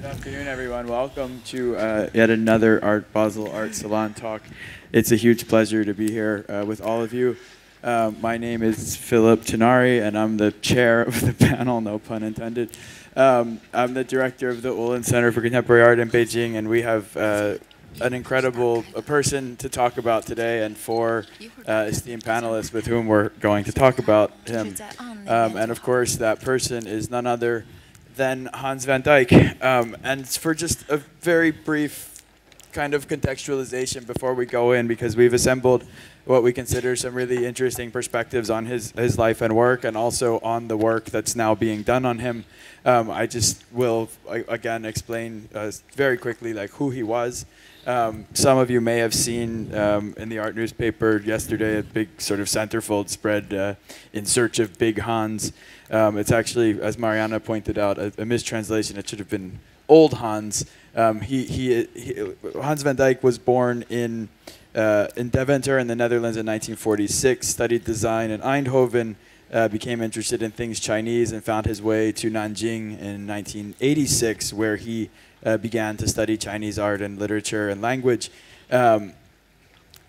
afternoon, everyone. Welcome to yet another Basel Art Salon talk. It's a huge pleasure to be here with all of you. My name is Philip Tinari, and I'm the chair of the panel, no pun intended. I'm the director of the Ullens Center for Contemporary Art in Beijing, and we have an incredible person to talk about today, and four esteemed panelists with whom we're going to talk about him. And of course, that person is none other than Hans van Dijk. And for just a very brief kind of contextualization before we go in, because we've assembled what we consider some really interesting perspectives on his life and work, and also on the work that's now being done on him. I just will, again, explain very quickly like who he was. Some of you may have seen in the art newspaper yesterday a big sort of centerfold spread in search of Big Hans. It's actually, as Marianne pointed out, a mistranslation. It should have been Old Hans. Hans van Dijk was born in Deventer in the Netherlands in 1946, studied design in Eindhoven, became interested in things Chinese, and found his way to Nanjing in 1986, where he began to study Chinese art and literature and language. The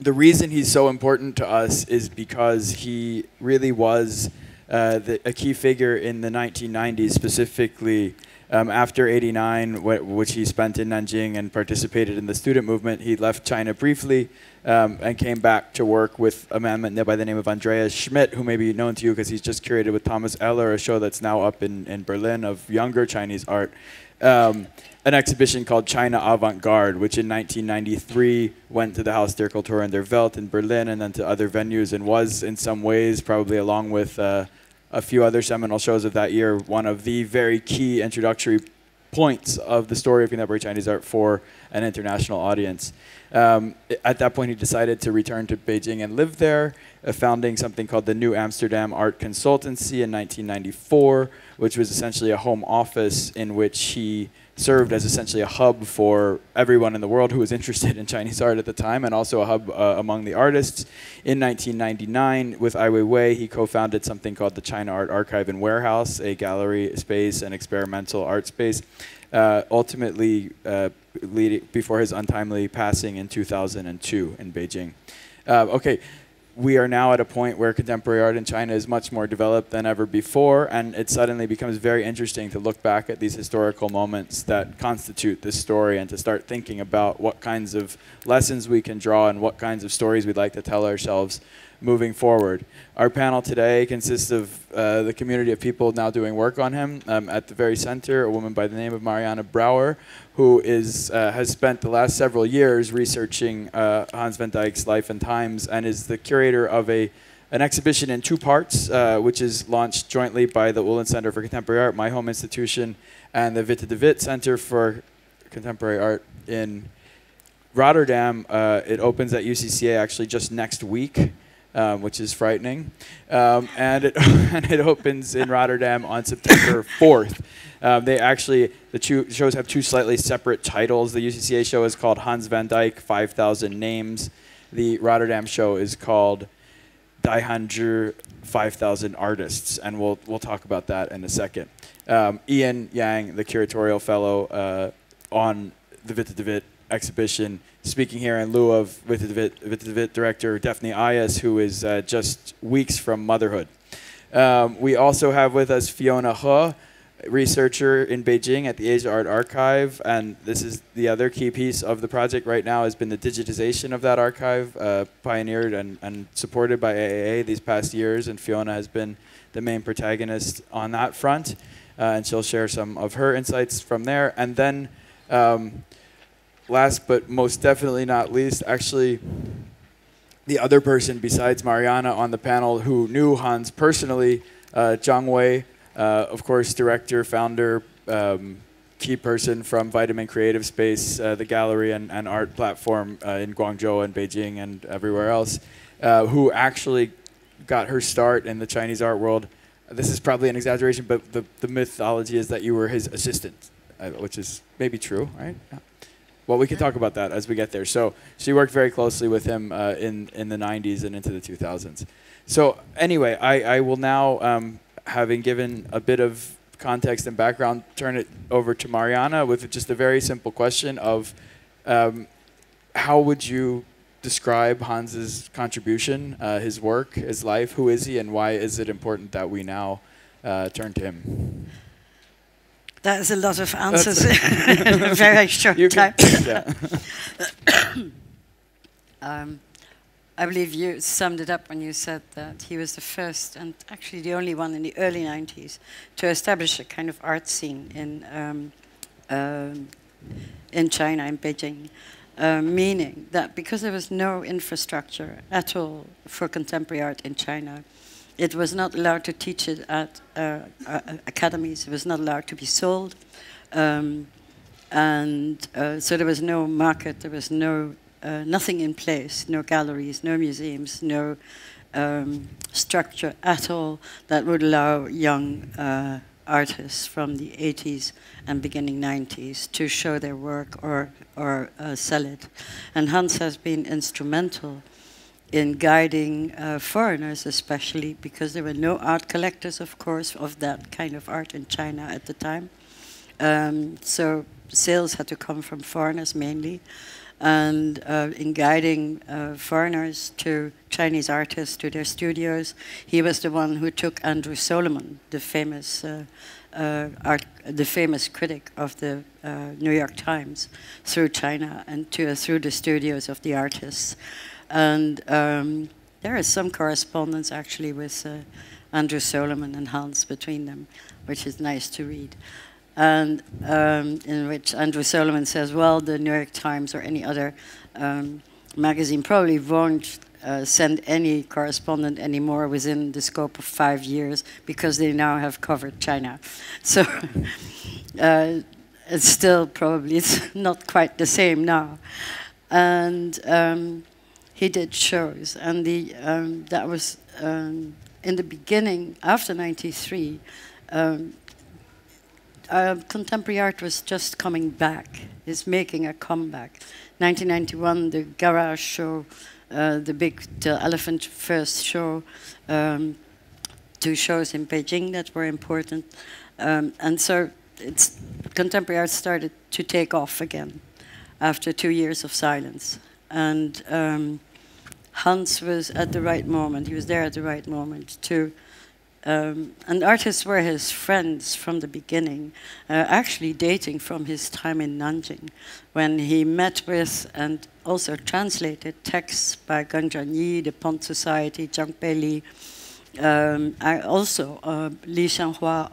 reason he's so important to us is because he really was a key figure in the 1990s, specifically after '89, which he spent in Nanjing and participated in the student movement. He left China briefly and came back to work with a man by the name of Andreas Schmidt, who may be known to you because he's just curated with Thomas Eller a show that's now up in Berlin of younger Chinese art. An exhibition called China Avant-Garde, which in 1993 went to the Haus der Kultur in der Welt in Berlin and then to other venues, and was in some ways, probably along with a few other seminal shows of that year, one of the very key introductory points of the story of contemporary Chinese art for an international audience. At that point, he decided to return to Beijing and live there, founding something called the New Amsterdam Art Consultancy in 1994, which was essentially a home office in which he served as essentially a hub for everyone in the world who was interested in Chinese art at the time, and also a hub among the artists. In 1999, with Ai Weiwei, he co-founded something called the China Art Archive and Warehouse, a gallery space and experimental art space, ultimately before his untimely passing in 2002 in Beijing. Okay. We are now at a point where contemporary art in China is much more developed than ever before, and it suddenly becomes very interesting to look back at these historical moments that constitute this story and to start thinking about what kinds of lessons we can draw and what kinds of stories we'd like to tell ourselves moving forward. Our panel today consists of the community of people now doing work on him. At the very center, a woman by the name of Marianne Brouwer, who has spent the last several years researching Hans van Dijk's life and times, and is the curator of an exhibition in two parts, which is launched jointly by the Ullens Center for Contemporary Art, my home institution, and the Witte Center for Contemporary Art in Rotterdam. It opens at UCCA actually just next week. Which is frightening, and it opens in Rotterdam on September 4th. The two shows have two slightly separate titles. The UCCA show is called Hans van Dijk, 5,000 Names. The Rotterdam show is called Die Hanjer, 5,000 Artists, and we'll talk about that in a second. Ian Yang, the curatorial fellow on the Witte exhibition, speaking here in lieu of Witte director Daphne Ayas, who is just weeks from motherhood. We also have with us Fiona He, researcher in Beijing at the Asia Art Archive, and this is the other key piece of the project right now has been the digitization of that archive, pioneered and supported by AAA these past years, and Fiona has been the main protagonist on that front, and she'll share some of her insights from there. And then last but most definitely not least, actually, the other person besides Marianne on the panel who knew Hans personally, Zhang, of course, director, founder, key person from Vitamin Creative Space, the gallery and art platform in Guangzhou and Beijing and everywhere else, who actually got her start in the Chinese art world. This is probably an exaggeration, but the mythology is that you were his assistant, which is maybe true, right? Yeah. Well, we can talk about that as we get there. So she worked very closely with him in the 90s and into the 2000s. So anyway, I will now, having given a bit of context and background, turn it over to Marianne with just a very simple question of how would you describe Hans's contribution, his work, his life? Who is he, and why is it important that we now turn to him? That is a lot of answers in a very short time. I believe you summed it up when you said that he was the first and actually the only one in the early 90s to establish a kind of art scene in China, in Beijing. Meaning that because there was no infrastructure at all for contemporary art in China, it was not allowed to teach it at academies. It was not allowed to be sold. So there was no market, there was nothing in place, no galleries, no museums, no structure at all that would allow young artists from the 80s and beginning 90s to show their work or sell it. And Hans has been instrumental in guiding foreigners, especially because there were no art collectors, of course, of that kind of art in China at the time. So sales had to come from foreigners mainly. And in guiding foreigners to Chinese artists to their studios, he was the one who took Andrew Solomon, the famous critic of the New York Times, through China and through the studios of the artists. And there is some correspondence actually with Andrew Solomon and Hans between them, which is nice to read. And in which Andrew Solomon says, well, the New York Times or any other magazine probably won't send any correspondent anymore within the scope of 5 years because they now have covered China. So it's still probably, it's not quite the same now. And he did shows, and that was in the beginning, after '93, contemporary art was just coming back, is making a comeback. 1991, the Garage show, the Elephant First show, 2 shows in Beijing that were important. And so contemporary art started to take off again after 2 years of silence. And Hans was at the right moment, he was there at the right moment to and artists were his friends from the beginning, actually dating from his time in Nanjing, when he met with and also translated texts by Gang Zhanyi, the Pont Society, Zhang Beili, also Li Xianghua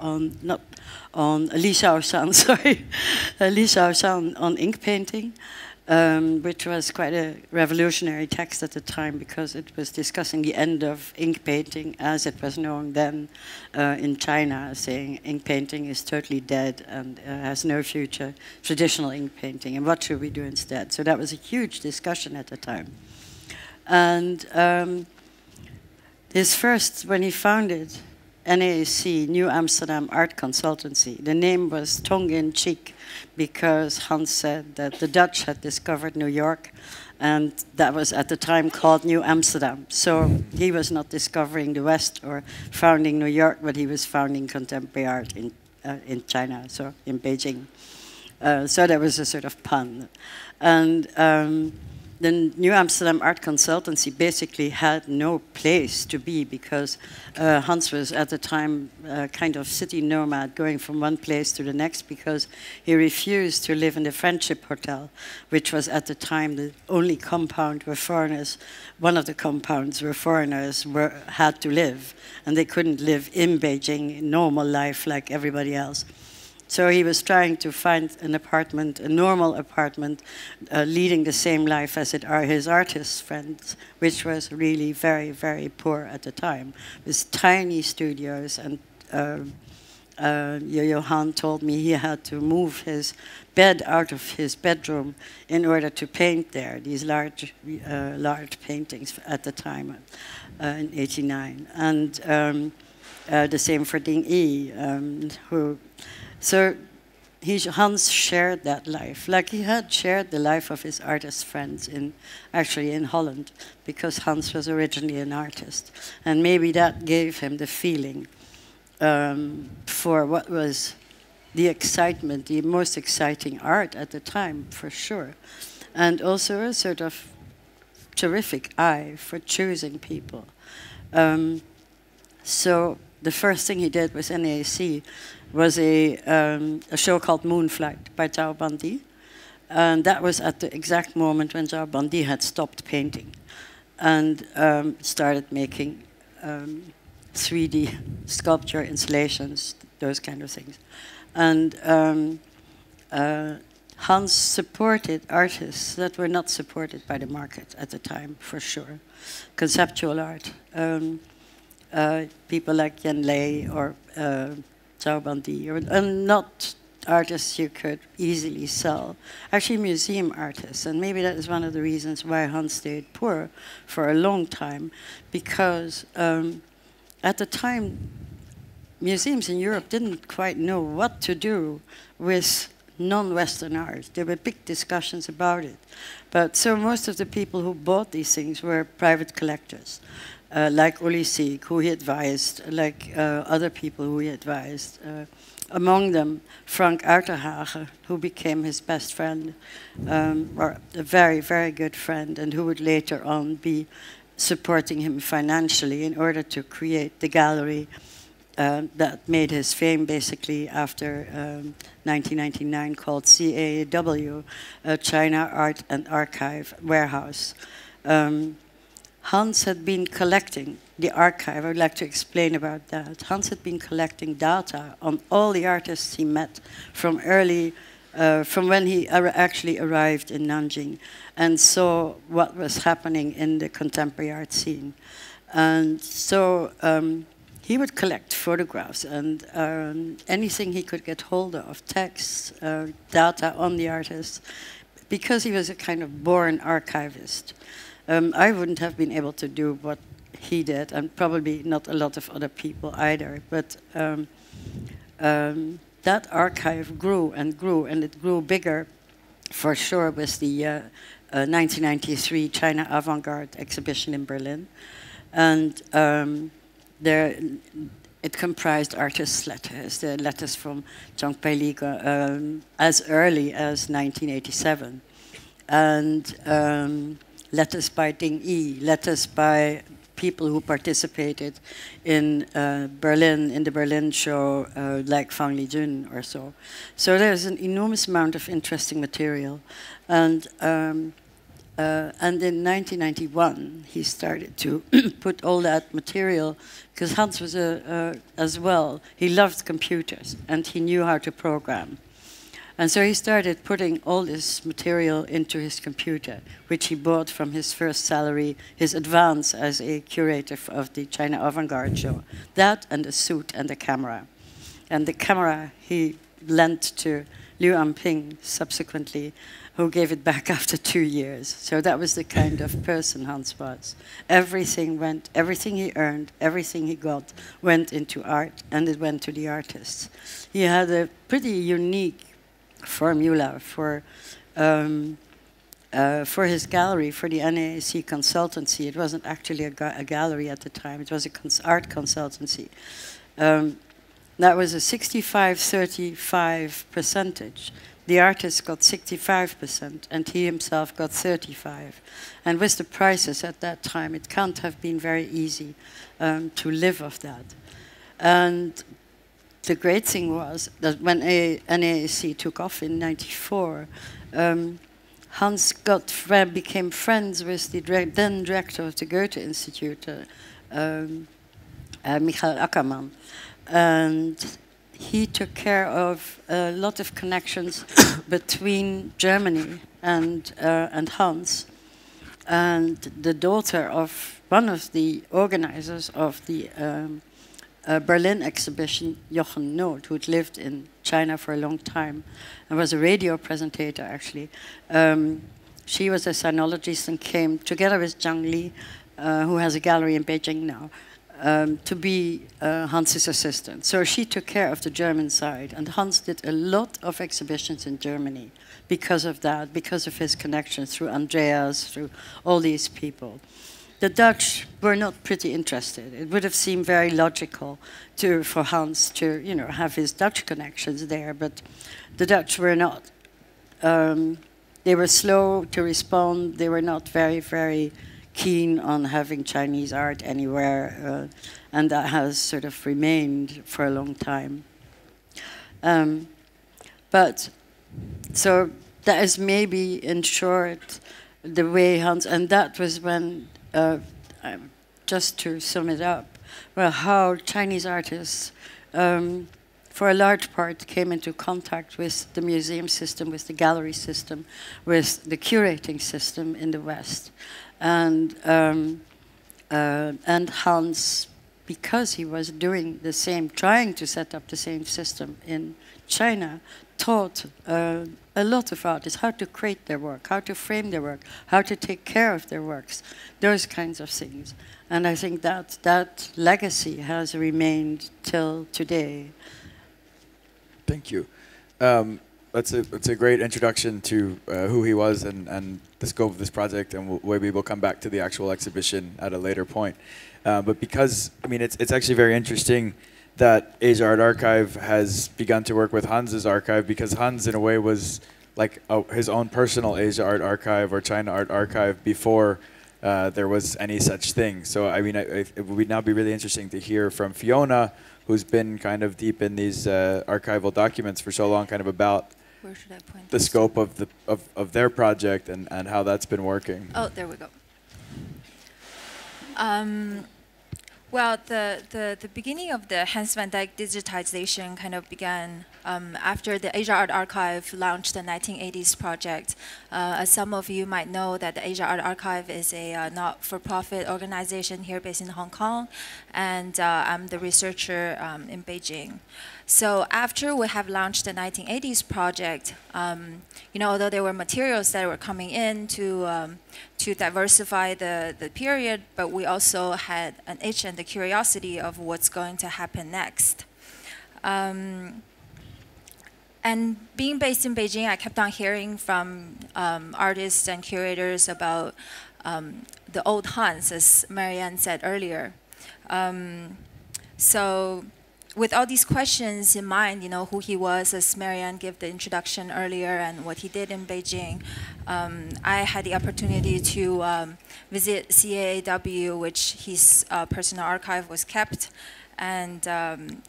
Li Xiaoshan, sorry, Li Xiaoshan on ink painting. Which was quite a revolutionary text at the time because it was discussing the end of ink painting as it was known then in China, saying ink painting is totally dead and has no future, traditional ink painting, and what should we do instead? So that was a huge discussion at the time. And his first, when he founded NAAC, New Amsterdam Art Consultancy, the name was tongue-in-cheek because Hans said that the Dutch had discovered New York, and that was at the time called New Amsterdam. So he was not discovering the West or founding New York, but he was founding contemporary art in China, so in Beijing. So that was a sort of pun. And the New Amsterdam Art Consultancy basically had no place to be because Hans was at the time kind of city nomad, going from one place to the next because he refused to live in the Friendship Hotel, which was at the time the only compound where foreigners, one of the compounds where foreigners had to live, and they couldn't live in Beijing, normal life like everybody else. So he was trying to find an apartment, a normal apartment, leading the same life as his artist friends, which was really very, very poor at the time, with tiny studios. And Johan told me he had to move his bed out of his bedroom in order to paint there, these large paintings at the time, in '89. And the same for Ding Yi, who... So Hans shared that life, like he had shared the life of his artist friends actually in Holland, because Hans was originally an artist. And maybe that gave him the feeling for what was the excitement, the most exciting art at the time, for sure. And also a sort of terrific eye for choosing people. So the first thing he did with NAAC was a show called Moonflight by Zhao Bandi. And that was at the exact moment when Zhao Bandi had stopped painting and started making 3D sculpture installations, those kind of things. And Hans supported artists that were not supported by the market at the time, for sure. Conceptual art. People like Yen Lei or Zhao Bandi, or not artists you could easily sell. Actually, museum artists, and maybe that is one of the reasons why Hans stayed poor for a long time, because at the time, museums in Europe didn't quite know what to do with non-Western art. There were big discussions about it. But so most of the people who bought these things were private collectors, like Ullens, who he advised, like other people who he advised. Among them, Frank Uiterhage, who became his best friend, or a very, very good friend, and who would later on be supporting him financially in order to create the gallery that made his fame basically after 1999, called CAW, China Art and Archive Warehouse. Hans had been collecting the archive. I would like to explain about that. Hans had been collecting data on all the artists he met from from when he actually arrived in Nanjing and saw what was happening in the contemporary art scene. And so he would collect photographs and anything he could get hold of, texts, data on the artists, because he was a kind of born archivist. I wouldn't have been able to do what he did, and probably not a lot of other people either, but that archive grew, and it grew bigger, for sure, with the 1993 China Avant-Garde exhibition in Berlin. And it comprised artists' letters, the letters from Zhang Peiligo as early as 1987. And letters by Ding Yi, letters by people who participated in Berlin, in the Berlin show, like Fang Lijun or so. So there's an enormous amount of interesting material. And in 1991, he started to put all that material, because Hans was as well, he loved computers, and he knew how to program. And so he started putting all this material into his computer, which he bought from his first salary, his advance as a curator of the China Avant-Garde show. That and a suit and a camera. And the camera he lent to Liu Anping subsequently, who gave it back after 2 years. So that was the kind of person Hans was. Everything he earned, everything he got went into art, and it went to the artists. He had a pretty unique formula for his gallery, for the NAAC consultancy. It wasn't actually a gallery at the time, it was an art consultancy. That was a 65-35 percentage. The artist got 65% and he himself got 35%. And with the prices at that time, it can't have been very easy to live off that. And the great thing was that when NAAC took off in '94, Hans became friends with the then director of the Goethe Institute, Michael Ackermann. And he took care of a lot of connections between Germany and Hans. And the daughter of one of the organizers of the Berlin exhibition, Jochen Noth, who'd lived in China for a long time and was a radio presentator, actually. She was a sinologist and came together with Zhang Li, who has a gallery in Beijing now, to be Hans's assistant. So she took care of the German side, and Hans did a lot of exhibitions in Germany because of that, because of his connections through Andreas, through all these people. the Dutch were not pretty interested. It would have seemed very logical for Hans to, have his Dutch connections there, but the Dutch were not. They were slow to respond. They were not very, very keen on having Chinese art anywhere, and that has sort of remained for a long time. But so that is maybe, in short, the way Hans, and that was when, just to sum it up, well, how Chinese artists, for a large part, came into contact with the museum system, with the gallery system, with the curating system in the West. And Hans, because he was doing the same, trying to set up the same system in China, taught a lot of artists how to create their work, how to frame their work, how to take care of their works, those kinds of things. And I think that that legacy has remained till today. Thank you. That's a great introduction to who he was and the scope of this project, and maybe we'll come back to the actual exhibition at a later point. But because, I mean, it's actually very interesting that Asia Art Archive has begun to work with Hans's archive, because Hans, in a way, was like his own personal Asia Art Archive or China Art Archive before there was any such thing. So, I mean, it would now be really interesting to hear from Fiona, who's been kind of deep in these archival documents for so long, kind of about the scope of their project and how that's been working. Oh, there we go. Well, the beginning of the Hans van Dijk digitization kind of began after the Asia Art Archive launched the 1980s project. As some of you might know, that the Asia Art Archive is a not-for-profit organization here based in Hong Kong, and I'm the researcher in Beijing. So after we have launched the 1980s project, although there were materials that were coming in to diversify the period, but we also had an itch and the curiosity of what's going to happen next. And being based in Beijing, I kept on hearing from artists and curators about the old Hans, as Marianne said earlier. So with all these questions in mind, who he was, as Marianne gave the introduction earlier, and what he did in Beijing, I had the opportunity to visit CAAW, which his personal archive was kept, and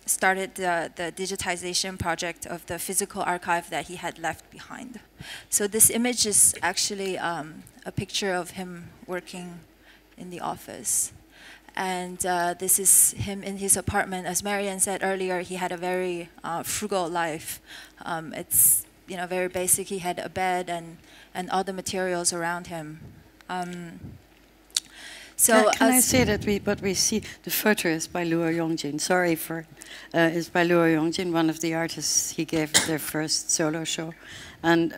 started the digitization project of the physical archive that he had left behind. So this image is actually a picture of him working in the office. And this is him in his apartment. As Marianne said earlier, he had a very frugal life. It's very basic. He had a bed and all the materials around him. So can I say that what we see, the photo is by Luo Yongjin. Sorry for, is by Luo Yongjin, one of the artists he gave their first solo show, and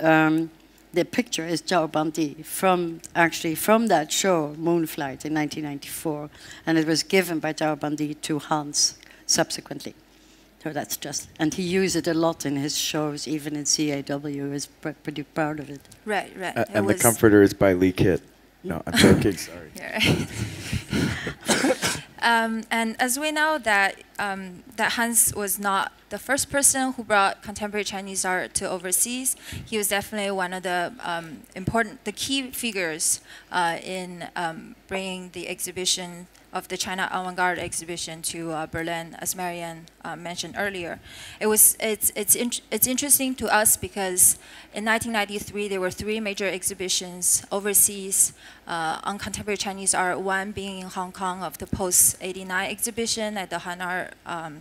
the picture is Zhao Bandi from that show, Moonflight, in 1994, and it was given by Zhao Bandi to Hans subsequently. So that's just, and he used it a lot in his shows, even in CAW. Is pretty proud of it. Right. And the comforter is by Lee Kit. No, I'm joking. Sorry. And as we know that that Hans was not the first person who brought contemporary Chinese art to overseas. He was definitely one of the the key figures in bringing the exhibition of the China Avant-Garde exhibition to Berlin, as Marianne mentioned earlier. It's interesting to us because in 1993 there were 3 major exhibitions overseas on contemporary Chinese art. One being in Hong Kong of the Post-89 exhibition at the Han Art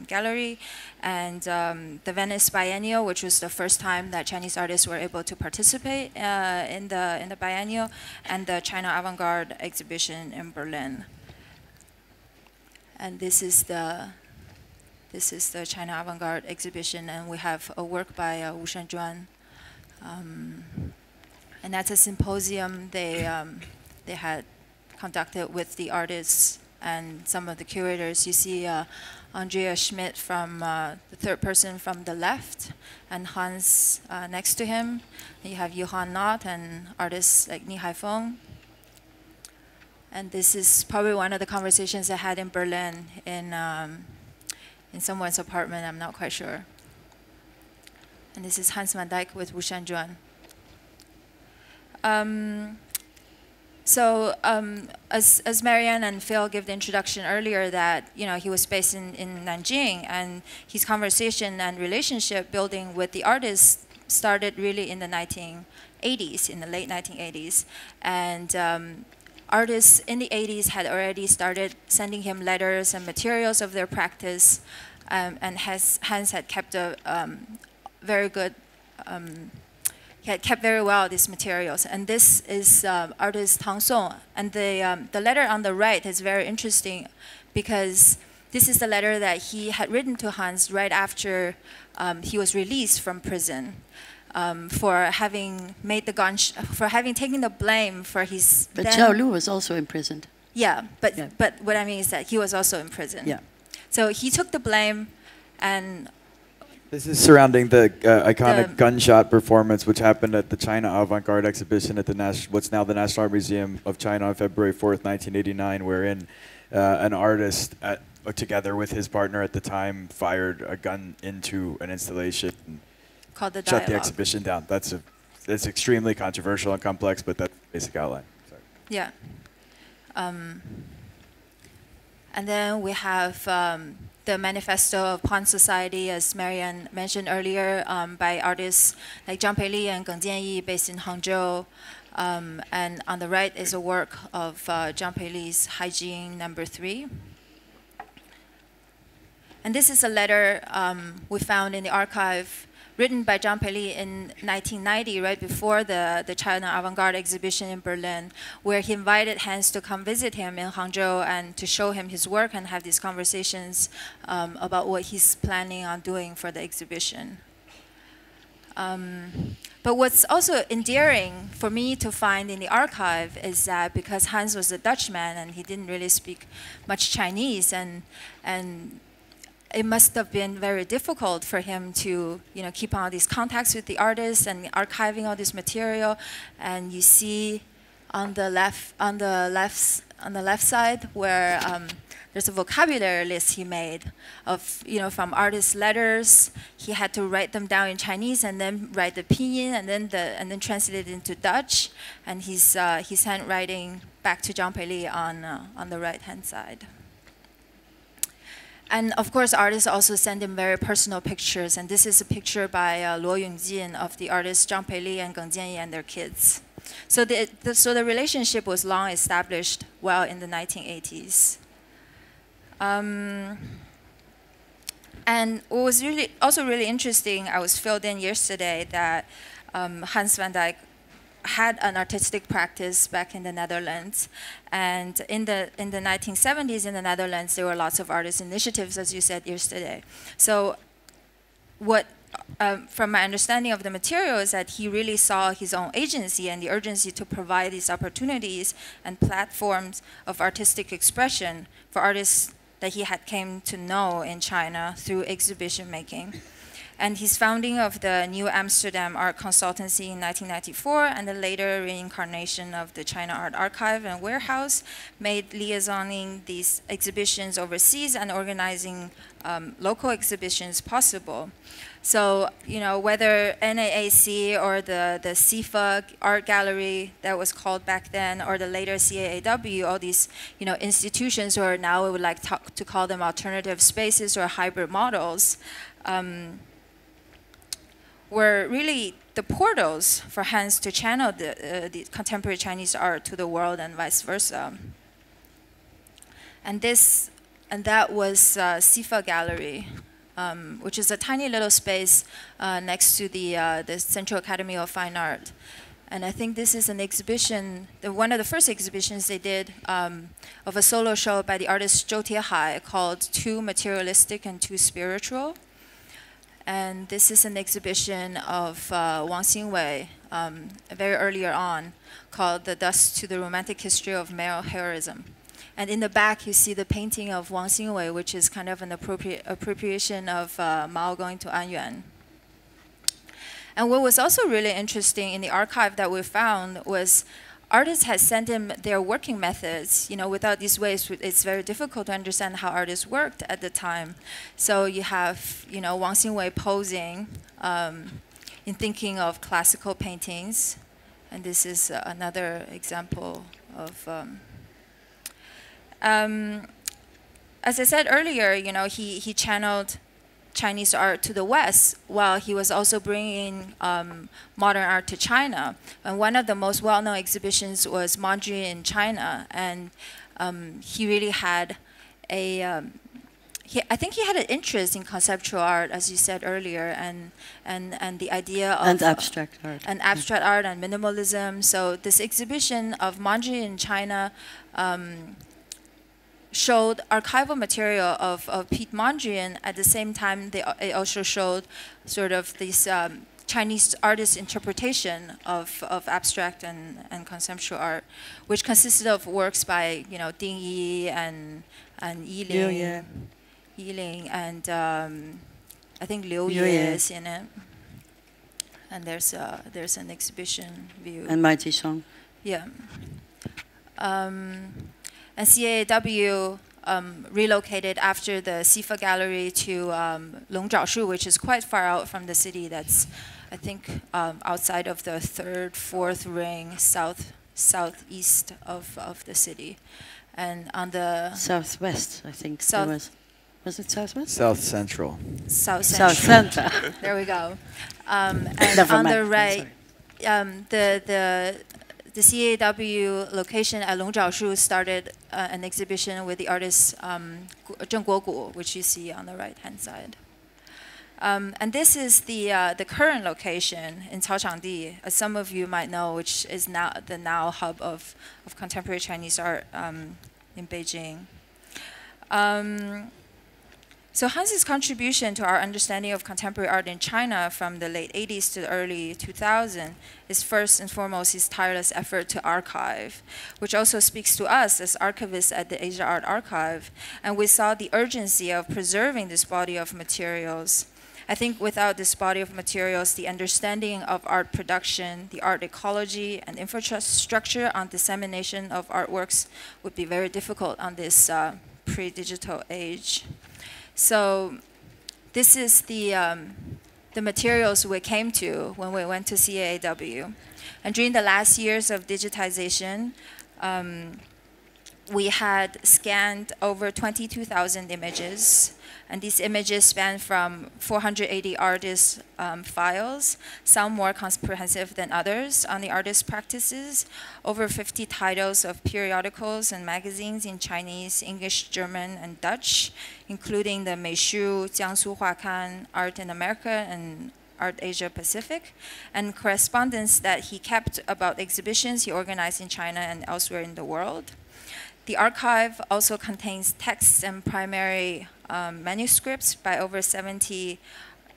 Gallery, and the Venice Biennial, which was the first time that Chinese artists were able to participate in the biennial, and the China Avant-Garde exhibition in Berlin. And this is the China Avant-Garde exhibition, and we have a work by Wu Shanjuan, and that's a symposium they had conducted with the artists and some of the curators. You see Andrea Schmidt from the third person from the left, and Hans next to him. And you have Johan Knott and artists like Ni Haifeng. And this is probably one of the conversations I had in Berlin in someone's apartment, I'm not quite sure. And this is Hans van Dijk with Wu Shanjuan. As Marianne and Phil gave the introduction earlier, that he was based in Nanjing, and his conversation and relationship building with the artists started really in the 1980s, in the late 1980s, and artists in the 80s had already started sending him letters and materials of their practice, and Hans had kept a very good. He had kept very well these materials, and this is artist Tang Song. And the letter on the right is very interesting, because this is the letter that he had written to Hans right after he was released from prison, for having made for having taken the blame for his. But Zhao Lu was also imprisoned. Yeah, but what I mean is that he was also in prison. Yeah. So he took the blame, and. This is surrounding the iconic gunshot performance, which happened at the China Avant-Garde exhibition at what's now the National Art Museum of China on February 4th, 1989, wherein an artist, together with his partner at the time, fired a gun into an installation and called the shut the exhibition down. That's extremely controversial and complex, but that's the basic outline. Sorry. Yeah. And then we have the Manifesto of Pawn Society, as Marianne mentioned earlier, by artists like Zhang Peili and Geng Jianyi, based in Hangzhou. And on the right is a work of Zhang Peili's Hygiene No. 3. And this is a letter we found in the archive, written by Zhang Peili in 1990, right before the China Avant-Garde exhibition in Berlin, where he invited Hans to come visit him in Hangzhou and to show him his work and have these conversations about what he's planning on doing for the exhibition. But what's also endearing for me to find in the archive is that because Hans was a Dutchman and he didn't really speak much Chinese, and it must have been very difficult for him to, keep on these contacts with the artists and archiving all this material. And you see on the left side where there's a vocabulary list he made of, from artists' letters. He had to write them down in Chinese and then write the pinyin and then translate it into Dutch. And he's handwriting back to Zhang Peili on the right-hand side. And of course, artists also send him very personal pictures. And this is a picture by Luo Yongjin of the artists Zhang Peili and Geng Jianyi and their kids. So the relationship was long established well in the 1980s. And what was also really interesting, I was filled in yesterday that Hans van Dijk had an artistic practice back in the Netherlands, and in the 1970s in the Netherlands there were lots of artist initiatives, as you said yesterday. So what from my understanding of the material is that he really saw his own agency and the urgency to provide these opportunities and platforms of artistic expression for artists that he had came to know in China through exhibition making. And his founding of the New Amsterdam Art Consultancy in 1994 and the later reincarnation of the China Art Archive and Warehouse made liaisoning these exhibitions overseas and organizing local exhibitions possible. So, whether NAAC or the CIFA Art Gallery that was called back then, or the later CAAW, all these, institutions, or now we would like to call them alternative spaces or hybrid models, were really the portals for Hans to channel the contemporary Chinese art to the world and vice versa. And that was CIFA Gallery, which is a tiny little space next to the Central Academy of Fine Art. And I think this is an exhibition, one of the first exhibitions they did of a solo show by the artist Zhou Tiehai called Too Materialistic and Too Spiritual. And this is an exhibition of Wang Xingwei, very earlier on, called The Dust to the Romantic History of Male Heroism. And in the back, you see the painting of Wang Xingwei, which is kind of an appropriation of Mao going to Anyuan. And what was also really interesting in the archive that we found was artists had sent him their working methods. Without these ways, it's very difficult to understand how artists worked at the time. So you have, Wang Xingwei posing in thinking of classical paintings. And this is another example of... as I said earlier, he channeled Chinese art to the West, while he was also bringing modern art to China. And one of the most well-known exhibitions was Mandarin in China, and he really had I think he had an interest in conceptual art, as you said earlier, and the idea of and abstract art, and minimalism. So this exhibition of Mandarin in China showed archival material of Pete Mondrian. At the same time, it also showed sort of this Chinese artist interpretation of abstract and conceptual art, which consisted of works by Ding Yi and Yiling and I think Liu Ye is in it. And there's an exhibition view. And Mighty Zhang. Yeah. And CAAW relocated after the Sifa Gallery to Longzhaoshu, which is quite far out from the city. That's, I think, outside of the third, fourth ring, southeast of the city. And on the... Southwest, I think. Was it southwest? South Central. South Central. There we go. And on the right, the CAW location at Longzhaoshu started an exhibition with the artist Zheng Guogu, which you see on the right-hand side. And this is the current location in Caochangdi, as some of you might know, which is now the hub of contemporary Chinese art in Beijing. So Hanzhi's contribution to our understanding of contemporary art in China from the late 80s to the early 2000s is first and foremost his tireless effort to archive, which also speaks to us as archivists at the Asia Art Archive. And we saw the urgency of preserving this body of materials. I think without this body of materials, the understanding of art production, the art ecology, and infrastructure on dissemination of artworks would be very difficult on this pre-digital age. So this is the materials we came to when we went to CAAW. And during the last years of digitization, we had scanned over 22,000 images. And these images span from 480 artist files, some more comprehensive than others on the artist practices, over 50 titles of periodicals and magazines in Chinese, English, German, and Dutch, including the Meishu, Jiangsu Huakan, Art in America, and Art Asia Pacific, and correspondence that he kept about exhibitions he organized in China and elsewhere in the world. The archive also contains texts and primary manuscripts by over 70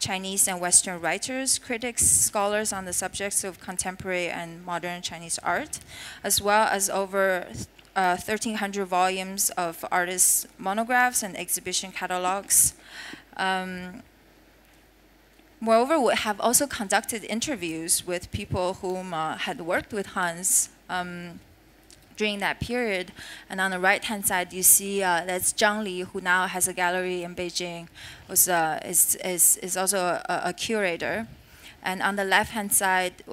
Chinese and Western writers, critics, scholars on the subjects of contemporary and modern Chinese art, as well as over 1,300 volumes of artists' monographs and exhibition catalogs. Moreover, we have also conducted interviews with people whom had worked with Hans during that period. And on the right-hand side, you see that's Zhang Li, who now has a gallery in Beijing, is also a curator. And on the left-hand side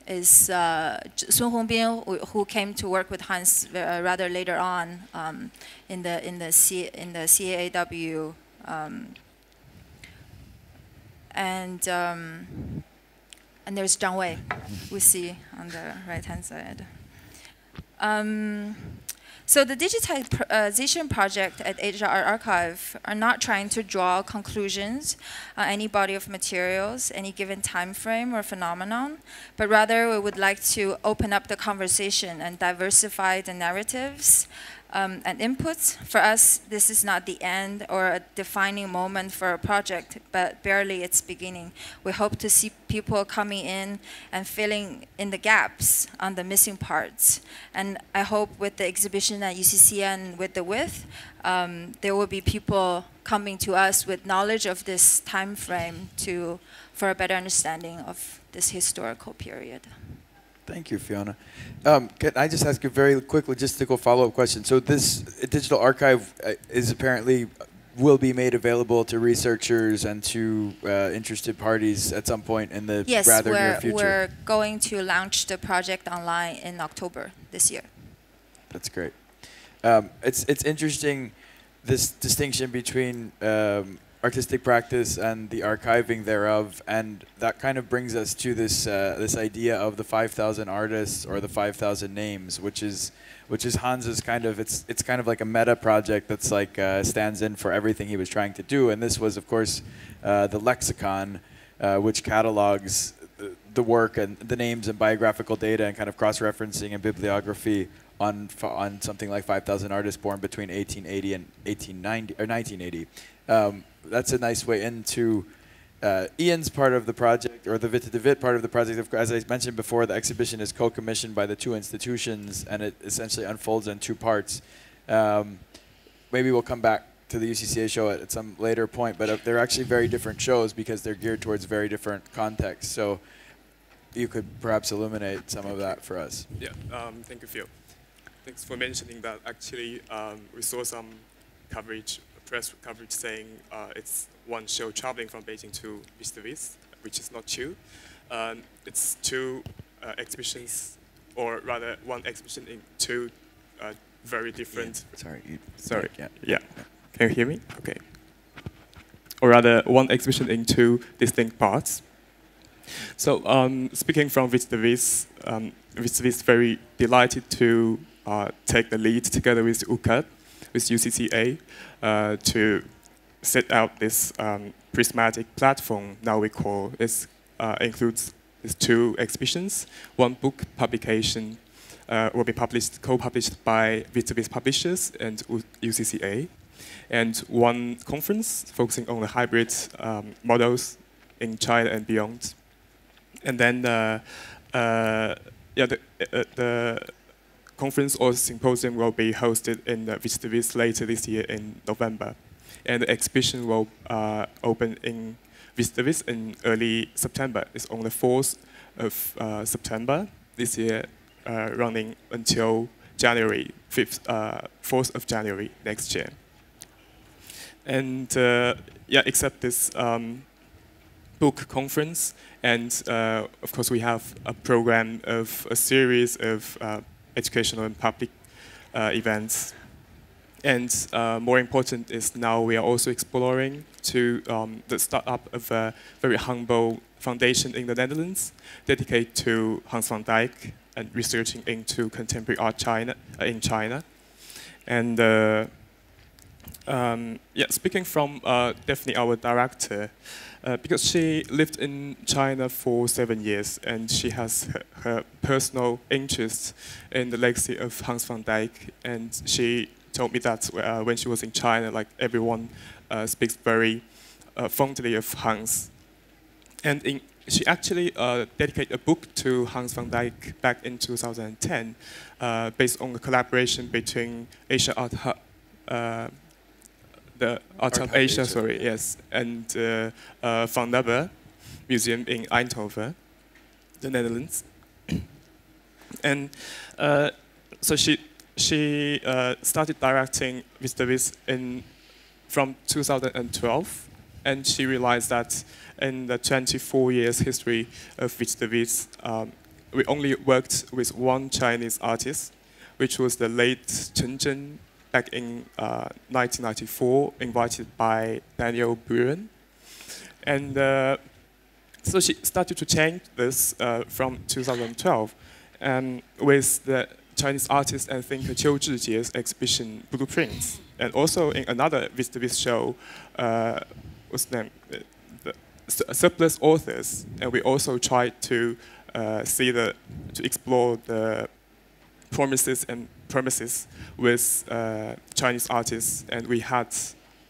is Sun Hongbin, who came to work with Hans rather later on in the CAAW. And there's Zhang Wei, we see on the right-hand side. So the digitization project at Asia Art Archive are not trying to draw conclusions on any body of materials, any given time frame or phenomenon, but rather we would like to open up the conversation and diversify the narratives and inputs. For us, this is not the end or a defining moment for a project, but barely its beginning. We hope to see people coming in and filling in the gaps on the missing parts. And I hope with the exhibition at UCCA and with the Witte, there will be people coming to us with knowledge of this time frame for a better understanding of this historical period. Thank you, Fiona. Can I just ask a very quick logistical follow-up question? So this digital archive is apparently will be made available to researchers and to interested parties at some point in the rather near future. Yes, we're going to launch the project online in October this year. That's great. It's interesting, this distinction between artistic practice and the archiving thereof, and that kind of brings us to this this idea of the 5,000 artists or the 5,000 names, which is Hans's kind of it's kind of like a meta project that's like stands in for everything he was trying to do, and this was of course the lexicon, which catalogs the work and the names and biographical data and kind of cross-referencing and bibliography on something like 5,000 artists born between 1880 and 1890 or 1980. That's a nice way into Ian's part of the project, or the Witte part of the project. As I mentioned before, the exhibition is co-commissioned by the two institutions, and it essentially unfolds in two parts. Maybe we'll come back to the UCCA show at some later point, but they're actually very different shows because they're geared towards very different contexts. So you could perhaps illuminate some of that for us. Yeah, thank you, Phil. Thanks for mentioning that. Actually, we saw some coverage, press coverage saying it's one show traveling from Beijing to Witte, which is not true. It's two exhibitions, or rather one exhibition in two very different... Yeah, sorry. Yeah. Yeah. Can you hear me? Okay. Or rather, one exhibition in two distinct parts. So speaking from Witte is very delighted to take the lead together with UCCA, with UCCA, to set out this prismatic platform. Now we call it includes these two exhibitions. One book publication will be co-published by Witte publishers and UCCA, and one conference focusing on the hybrid models in China and beyond. And then the conference or symposium will be hosted in Witte later this year in November. And the exhibition will open in Witte in early September. It's on the 4th of September this year, running until January 4th of January next year. And yeah, except this book conference, and of course we have a program of a series of educational and public events. And more important is now we are also exploring to the startup of a very humble foundation in the Netherlands dedicated to Hans van Dijk and researching into contemporary art in China. And yeah, speaking from Daphne, our director, because she lived in China for 7 years and she has her personal interest in the legacy of Hans van Dijk, and she told me that when she was in China, like everyone speaks very fondly of Hans. And she actually dedicated a book to Hans van Dijk back in 2010, based on the collaboration between Asia Art Hub, the Art Hub Asia, sorry, yes, and Van Nabbe Museum in Eindhoven, the Netherlands. And so she started directing Witte from 2012, and she realized that in the 24 years history of Witte, we only worked with one Chinese artist, which was the late Chen Zhen, back in 1994, invited by Daniel Buren. And so she started to change this from 2012, with the Chinese artist and thinker Qiu Zhijie's exhibition Blueprints, and also in another Witte show was named Surplus Authors, and we also tried to explore the promises and premises with Chinese artists, and we had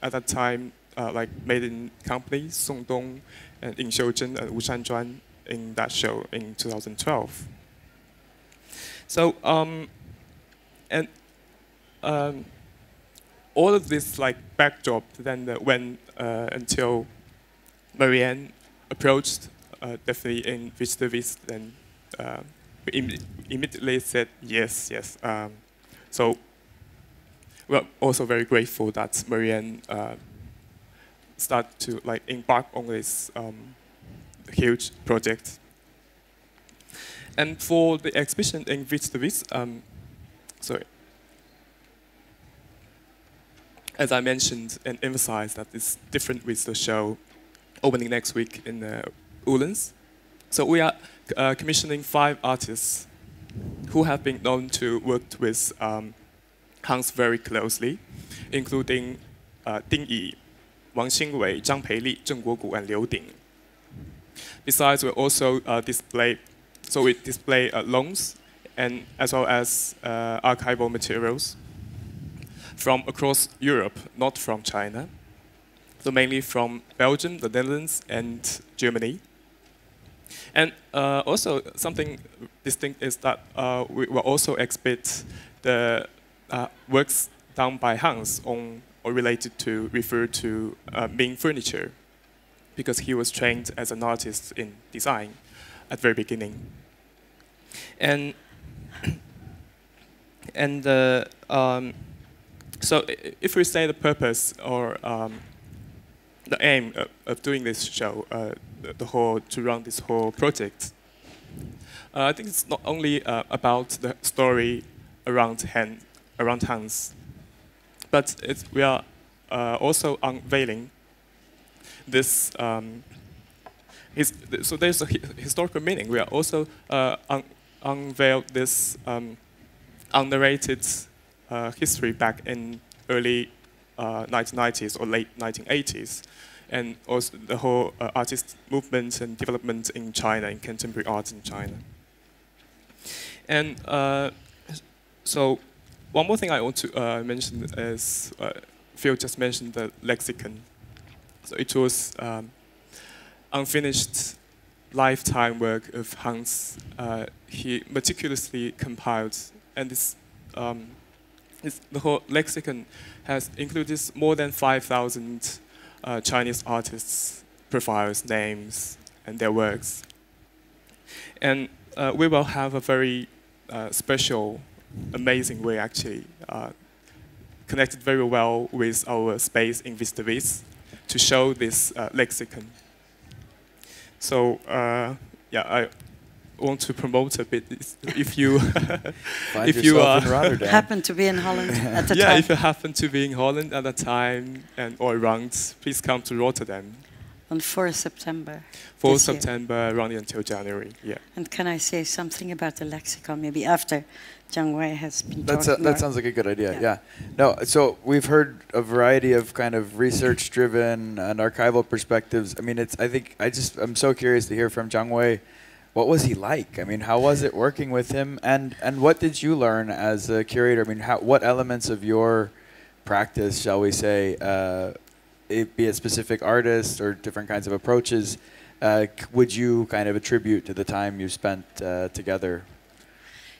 at that time like made in company Song Dong and Ying Xiuzhen and Wu Shanzhuan in that show in 2012. So and all of this like backdrop then went until Marianne approached Daphne in Witte, then we immediately said yes, yes. So we're also very grateful that Marianne started to like embark on this huge project. And for the exhibition in Witte, sorry. As I mentioned and emphasized that it's different with the show opening next week in Ullens. So we are commissioning 5 artists who have been known to work with Hans very closely, including Dijk, Wang Xingwei, Zhang Peili, Zheng Guogu, and Liu Ding. Besides, we also display loans and as well as archival materials from across Europe, not from China. So mainly from Belgium, the Netherlands, and Germany. And also something distinct is that we will also exhibit the works done by Hans on or related to refer to Ming furniture, because he was trained as an artist in design at the very beginning. And so if we say the purpose or the aim of doing this show, to run this whole project, I think it's not only about the story around Hans, but we are also unveiling this. So there's a historical meaning. We are also unveil this unnarrated history back in early 1990s or late 1980s, and also the whole artist movement and development in China, in contemporary art in China. And so one more thing I want to mention is, Phil just mentioned the lexicon. So it was unfinished lifetime work of Hans. He meticulously compiled, and the whole lexicon has included more than 5,000 Chinese artists' profiles, names, and their works. And we will have a very special, amazing way, actually, connected very well with our space in Witte to show this lexicon. So, yeah, I want to promote a bit. If you if you happen to be in Holland at the time. Yeah, if you happen to be in Holland at the time and or around, please come to Rotterdam. On 4th September. 4th September, running until January. Yeah. And can I say something about the lexicon maybe after Zhang Wei has been talking that sounds like a good idea. Yeah. No. So we've heard a variety of kind of research-driven and archival perspectives. I mean, I'm so curious to hear from Zhang Wei. What was he like? I mean, how was it working with him? And what did you learn as a curator? I mean, what elements of your practice, shall we say, be it specific artists or different kinds of approaches, would you kind of attribute to the time you spent together?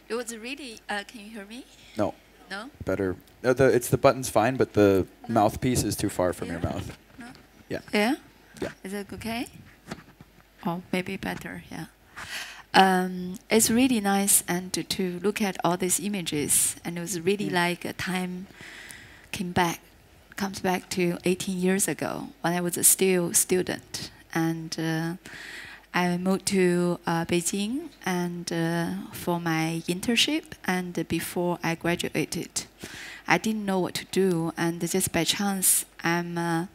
It was really, can you hear me? No. No? Better. It's the button's fine, but the mouthpiece is too far from your mouth. No? Yeah. Yeah? Yeah. Is it okay? Oh, maybe better, yeah. It's really nice and to look at all these images, and it was really like a time comes back to 18 years ago when I was still a student, and I moved to Beijing and for my internship, and before I graduated, I didn't know what to do, and just by chance I'm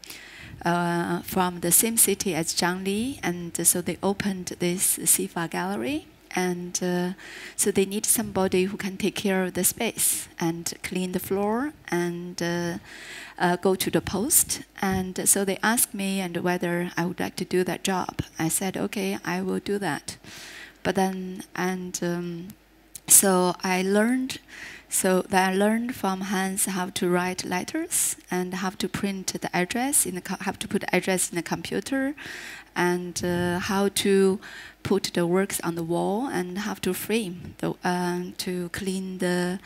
from the same city as Zhang Li, and so they opened this Sifa gallery, and so they need somebody who can take care of the space and clean the floor and go to the post. And so they asked me and whether I would like to do that job. I said, okay, I will do that. But then, so I learned from Hans how to write letters and how to print the address how to put the address in the computer, and how to put the works on the wall, and how to frame to clean the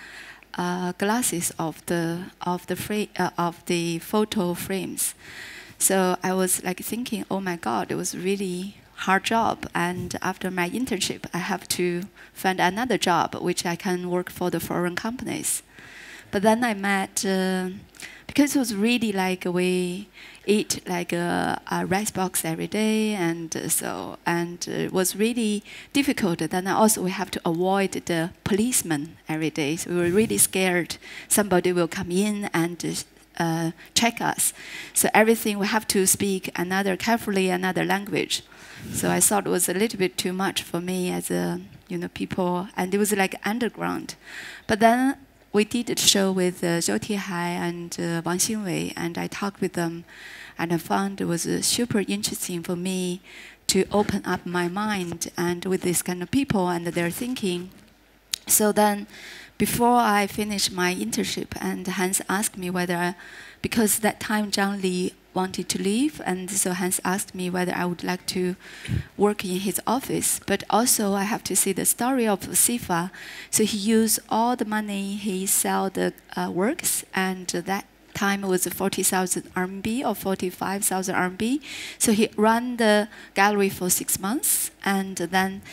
glasses of the photo frames. So I was like thinking, oh my God, it was really hard job, and after my internship, I have to find another job which I can work for the foreign companies. But then I met, because it was really like we eat like a rice box every day, and it was really difficult. Then also we have to avoid the policemen every day. So we were really scared somebody will come in and check us. So everything we have to speak carefully another language. So I thought it was a little bit too much for me as a people, and it was like underground. But then we did a show with Zhou Tihai and Wang Xinwei, and I talked with them, and I found it was super interesting for me to open up my mind and with this kind of people and their thinking. So then, before I finished my internship, and Hans asked me whether, because that time Zhang Li wanted to leave, and so Hans asked me whether I would like to work in his office. But also I have to see the story of Sifa. So he used all the money he sell the works, and that time it was 40,000 RMB or 45,000 RMB. So he ran the gallery for 6 months, and then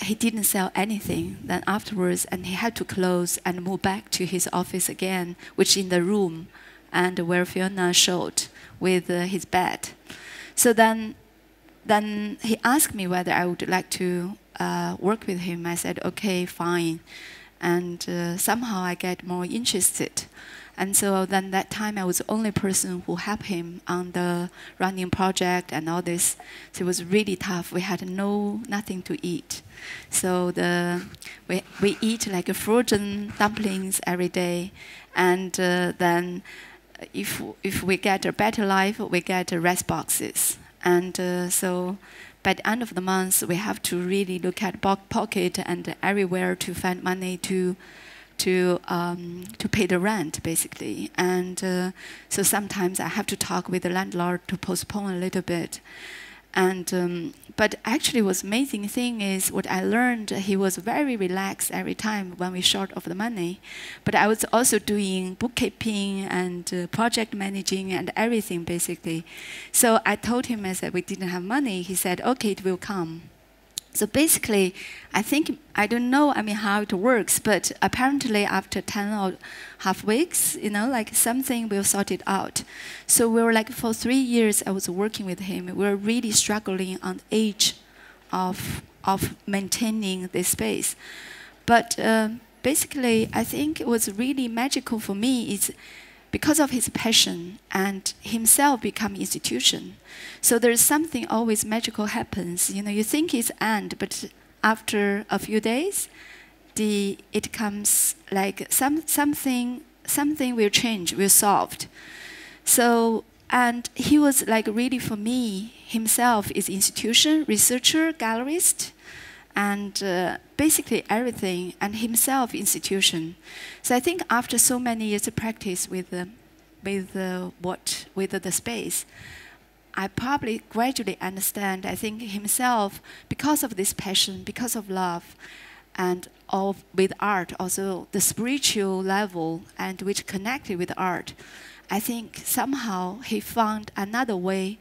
he didn't sell anything. Then afterwards, and he had to close and move back to his office again, which in the room and where Fiona showed with his bed. So then he asked me whether I would like to work with him. I said, okay, fine. And somehow I get more interested. And so then that time I was the only person who helped him on the running project and all this. So it was really tough. We had nothing to eat. So we eat like frozen dumplings every day. And then if we get a better life, we get rice boxes. And so by the end of the month, we have to really look at pocket and everywhere to find money to pay the rent, basically. And so sometimes I have to talk with the landlord to postpone a little bit. And but actually, what's amazing thing is what I learned. He was very relaxed every time when we short of the money. But I was also doing bookkeeping and project managing and everything, basically. So I told him, I said we didn't have money. He said, okay, it will come. So basically, I don't know, how it works, but apparently after 10.5 weeks, like something will sort it out. So we were like, for 3 years, I was working with him. We were really struggling on the edge of maintaining this space. But basically, I think it was really magical for me is because of his passion and himself become institution. So there's something always magical happens. You think it's end, but after a few days, it comes like something will change, will solved. So, and he was like really for me, himself is institution, researcher, gallerist, and basically everything, and himself institution. So I think after so many years of practice with the space, I probably gradually understand. I think himself, because of this passion, because of love, and with art, also the spiritual level, and which connected with art, I think somehow he found another way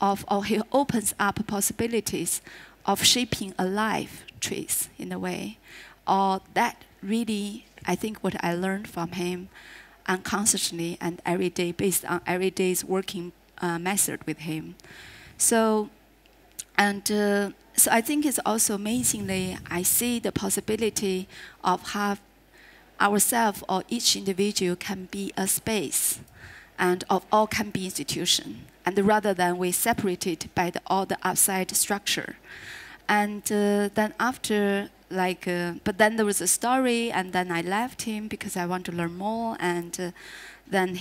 or he opens up possibilities of shaping a life trees in a way. Or that really, I think what I learned from him unconsciously and every day based on every day's working method with him. So I think it's also amazingly, I see the possibility of how ourselves or each individual can be a space and of all can be institution. And rather than we separated by all the outside structure. And then after, but then there was a story, and then I left him because I want to learn more. And then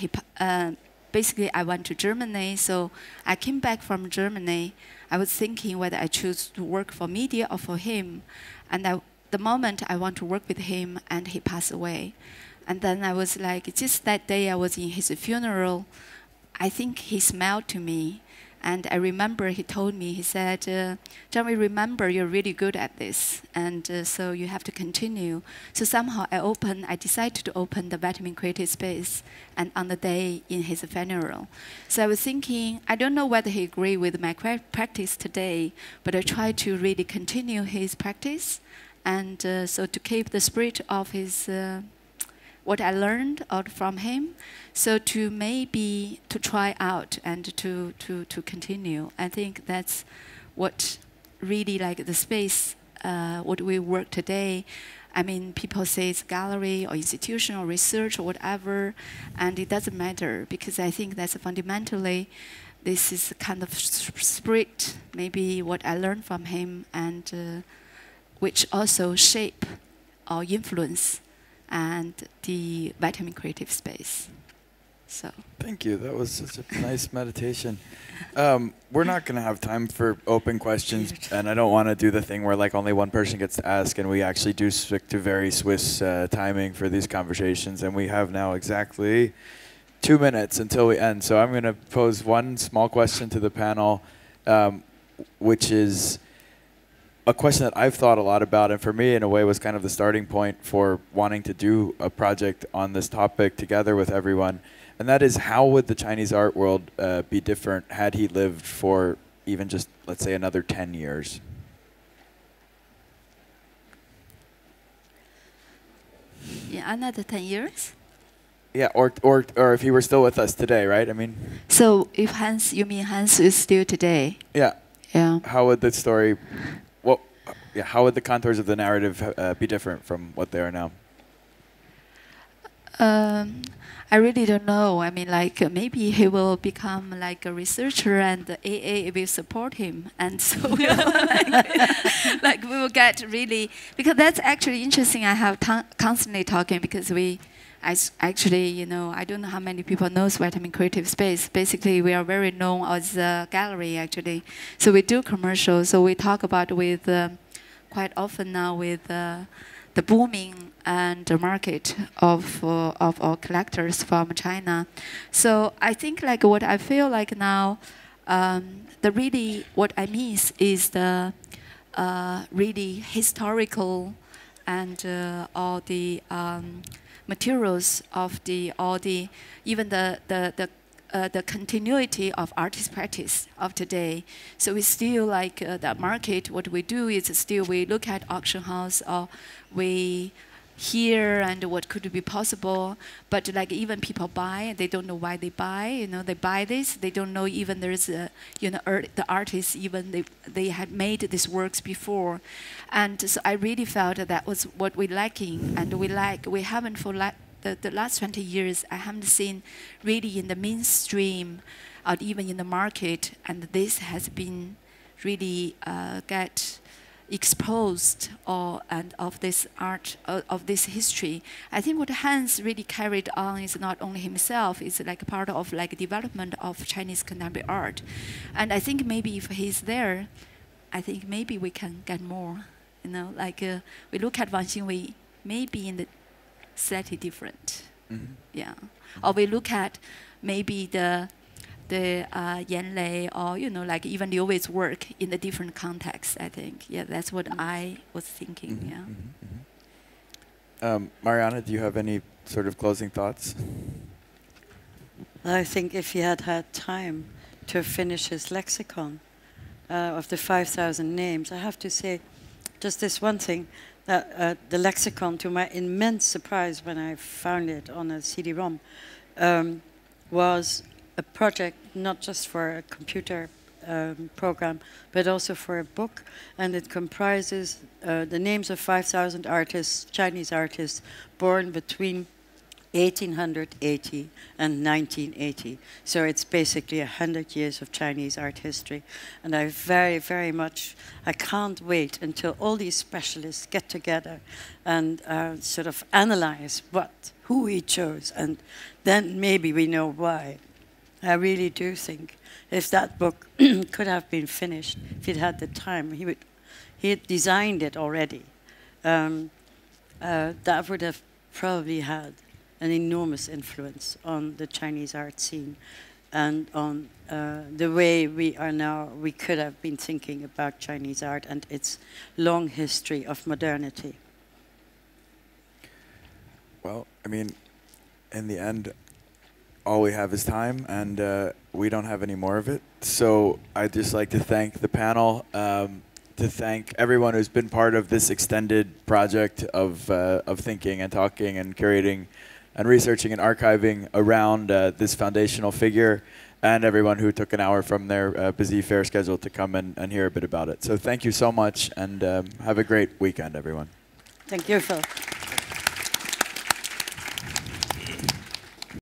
basically I went to Germany. So I came back from Germany. I was thinking whether I choose to work for media or for him. And the moment I want to work with him, and he passed away. And then I was like, just that day I was in his funeral, I think he smiled to me. And I remember he told me, he said, Zhang, we remember you're really good at this, and so you have to continue. So somehow I decided to open the Vitamin Creative Space, and on the day in his funeral. So I was thinking, I don't know whether he agreed with my practice today, but I try to really continue his practice, and so to keep the spirit of his what I learned out from him, so to maybe to try out and to continue. I think that's what really like the space, what we work today. I mean, people say it's gallery or institution or research or whatever, and it doesn't matter, because I think that's fundamentally, this is kind of spirit, maybe what I learned from him, and which also shape or influence and the Vitamin Creative Space. So. Thank you. That was such a nice meditation. We're not going to have time for open questions, and I don't want to do the thing where like only one person gets to ask, and we actually do stick to very Swiss timing for these conversations, and we have now exactly 2 minutes until we end. So I'm going to pose one small question to the panel, which is a question that I've thought a lot about, and for me, in a way, was kind of the starting point for wanting to do a project on this topic together with everyone. And that is, how would the Chinese art world be different had he lived for even just, let's say, another 10 years? Yeah, another 10 years? Yeah, or if he were still with us today, right? I mean. So if Hans, you mean Hans is still today? Yeah. Yeah. How would the story, yeah, how would the contours of the narrative be different from what they are now? I really don't know. I mean, like maybe he will become like a researcher, and the AA will support him, and so we will like we will get really, because that's actually interesting. I have constantly talking, because actually, you know, I don't know how many people knows Vitamin Creative Space. Basically, we are very known as a gallery actually. So we do commercials. So we talk about with quite often now with the booming and the market of our collectors from China. So I think like what I feel like now, the really what I miss is the really historical and all the materials of even the continuity of artist practice of today. So we still like that market. What we do is still we look at auction house, or we hear and what could be possible. But like even people buy, they don't know why they buy. You know, they buy this. They don't know even there's a, you know, the artists even they had made these works before. And so I really felt that was what we're lacking, and we haven't for the last 20 years, I haven't seen really in the mainstream or even in the market, and this has been really get exposed and of this art, of this history. I think what Hans really carried on is not only himself, it's like part of like development of Chinese contemporary art. And I think maybe if he's there, I think maybe we can get more, you know, like we look at Wang Xingwei, maybe in the slightly different, yeah. Or we look at maybe the Yan Lei, or you know, like even Liu Wei's work in a different context. I think, yeah, that's what I was thinking. Yeah. Marianne, do you have any sort of closing thoughts? I think if he had had time to finish his lexicon of the 5,000 names, I have to say just this one thing. The lexicon, to my immense surprise when I found it on a CD-ROM, was a project not just for a computer program, but also for a book, and it comprises the names of 5,000 artists, Chinese artists, born between 1880 and 1980. So it's basically 100 years of Chinese art history. And I very, very much, I can't wait until all these specialists get together and sort of analyze who he chose, and then maybe we know why. I really do think if that book could have been finished, if he'd had the time, he had designed it already. That would have probably had an enormous influence on the Chinese art scene. and on the way we could have been thinking about Chinese art and its long history of modernity. Well, I mean, in the end, all we have is time, and we don't have any more of it. So I'd just like to thank the panel, to thank everyone who's been part of this extended project of thinking and talking and curating and researching and archiving around this foundational figure, and everyone who took an hour from their busy fair schedule to come and hear a bit about it. So thank you so much, and have a great weekend, everyone. Thank you, Phil.